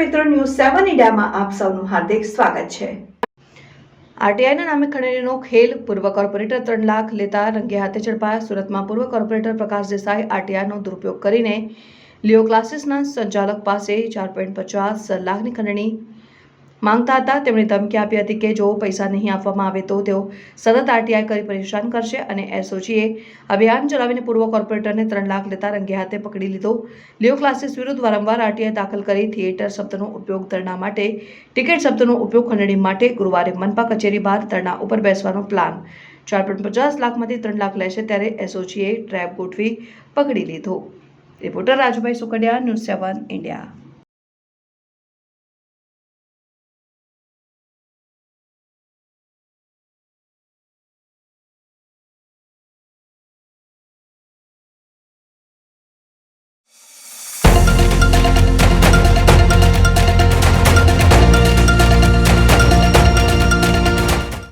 મિત્રો, ન્યૂઝ 7 ઇન્ડિયામાં આપ સૌનું હાર્દિક સ્વાગત છે। આરટીઆઈના નામે ખંડણીનો ખેલ, પૂર્વ કોર્પોરેટર 3 લાખ લેતા રંગે હાથે ઝડપાયા। સુરતમાં પૂર્વ કોર્પોરેટર પ્રકાશ દેસાઈ આરટીઆઈનો દુરુપયોગ કરીને લિયો ક્લાસીસના સંચાલક પાસે 4.50 લાખની ખંડણી માંગતા હતા। તેમણે ધમકી આપી હતી કે જો પૈસા નહીં આપવામાં આવે તો તેઓ સતત આરટીઆઈ કરી પરેશાન કરશે અને એસઓજીએ અભિયાન ચલાવીને પૂર્વ કોર્પોરેટરને 3 લાખ લેતા રંગે હાથે પકડી લીધો। લિયો ક્લાસીસ વિરુદ્ધ વારંવાર આરટીઆઈ દાખલ કરી થિયેટર શબ્દનો ઉપયોગ ધરણા માટે, ટિકિટ શબ્દનો ઉપયોગ ખંડણી માટે ગુરુવારે મનપા કચેરી બહાર ધરણા ઉપર બેસવાનો પ્લાન। 4.50 લાખમાંથી 3 લાખ લેશે ત્યારે એસઓજીએ ટ્રેપ ગોઠવી પકડી લીધો। Reporter Rajubhai Sukadiya, news 7 India.